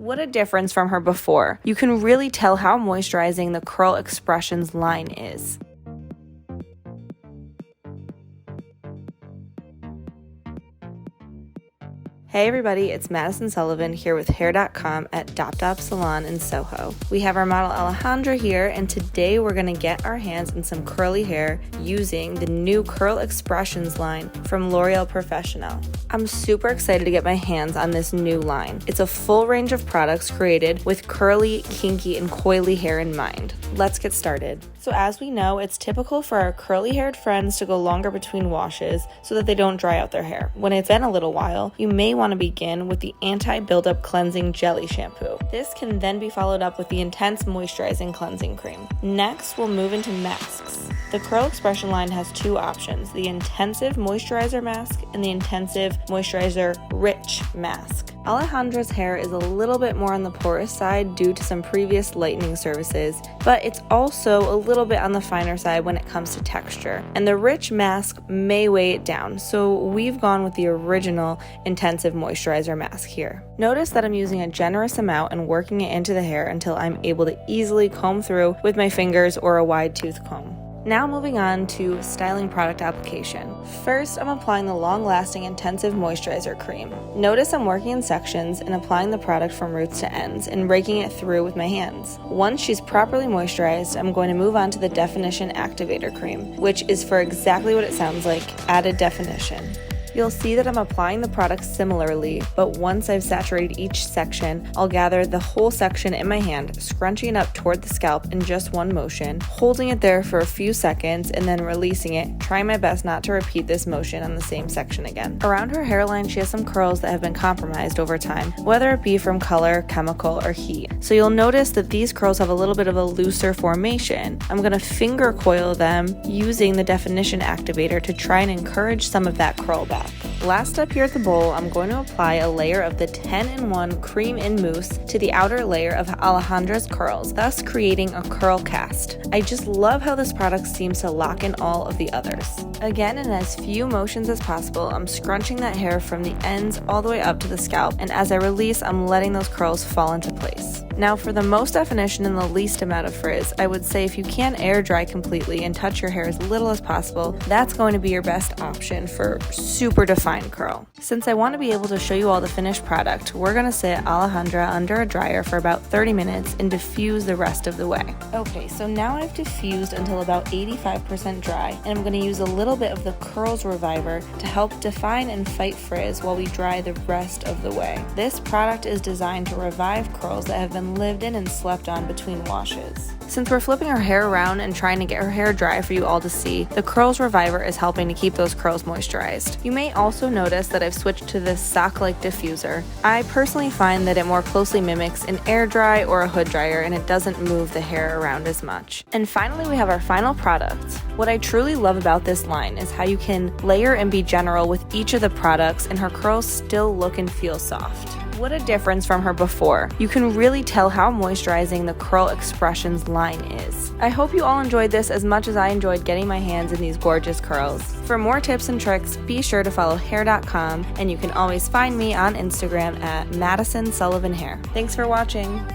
What a difference from her before. You can really tell how moisturizing the Curl Expressions line is. Hey everybody, it's Madison Sullivan here with Hair.com at Dop Dop Salon in Soho. We have our model Alejandra here, and today we're going to get our hands in some curly hair using the new Curl Expressions line from L'Ore al Professionnel. I'm super excited to get my hands on this new line. It's a full range of products created with curly, kinky, and coily hair in mind. Let's get started. So as we know, it's typical for our curly-haired friends to go longer between washes so that they don't dry out their hair. When it's been a little while, you may want to begin with the Anti-Buildup Cleansing Jelly Shampoo. This can then be followed up with the Intense Moisturizing Cleansing Cream. Next, we'll move into masks. The Curl Expression line has two options, the Intensive Moisturizer Mask and the Intensive Moisturizer Rich Mask. Alejandra's hair is a little bit more on the porous side due to some previous lightening services, but it's also a little bit on the finer side when it comes to texture. And the Rich Mask may weigh it down, so we've gone with the original Intensive Moisturizer Mask here. Notice that I'm using a generous amount and working it into the hair until I'm able to easily comb through with my fingers or a wide tooth comb. Now moving on to styling product application. First, I'm applying the long-lasting Intensive Moisturizer Cream. Notice I'm working in sections and applying the product from roots to ends and raking it through with my hands. Once she's properly moisturized, I'm going to move on to the Definition Activator Cream, which is for exactly what it sounds like, added definition. You'll see that I'm applying the product similarly, but once I've saturated each section, I'll gather the whole section in my hand, scrunching it up toward the scalp in just one motion, holding it there for a few seconds, and then releasing it, trying my best not to repeat this motion on the same section again. Around her hairline, she has some curls that have been compromised over time, whether it be from color, chemical, or heat. So you'll notice that these curls have a little bit of a looser formation. I'm going to finger coil them using the Definition Activator to try and encourage some of that curl back. Last up here at the bowl, I'm going to apply a layer of the 10-in-1 Cream in Mousse to the outer layer of Alejandra's curls, thus creating a curl cast. I just love how this product seems to lock in all of the others. Again, in as few motions as possible, I'm scrunching that hair from the ends all the way up to the scalp, and as I release, I'm letting those curls fall into place. Now for the most definition and the least amount of frizz, I would say if you can air dry completely and touch your hair as little as possible, that's going to be your best option for super defined curl. Since I want to be able to show you all the finished product, we're going to sit Alejandra under a dryer for about 30 minutes and diffuse the rest of the way. Okay, so now I've diffused until about 85% dry, and I'm going to use a little bit of the Curls Reviver to help define and fight frizz while we dry the rest of the way. This product is designed to revive curls that have been lived in and slept on between washes. Since we're flipping her hair around and trying to get her hair dry for you all to see, the Curls Reviver is helping to keep those curls moisturized. You may also notice that I've switched to this sock-like diffuser. I personally find that it more closely mimics an air dry or a hood dryer, and it doesn't move the hair around as much. And finally, we have our final product. What I truly love about this line is how you can layer and be general with each of the products and her curls still look and feel soft. What a difference from her before. You can really tell how moisturizing the Curl Expressions line is. I hope you all enjoyed this as much as I enjoyed getting my hands in these gorgeous curls. For more tips and tricks, be sure to follow Hair.com, and you can always find me on Instagram at Madison Sullivan Hair. Thanks for watching.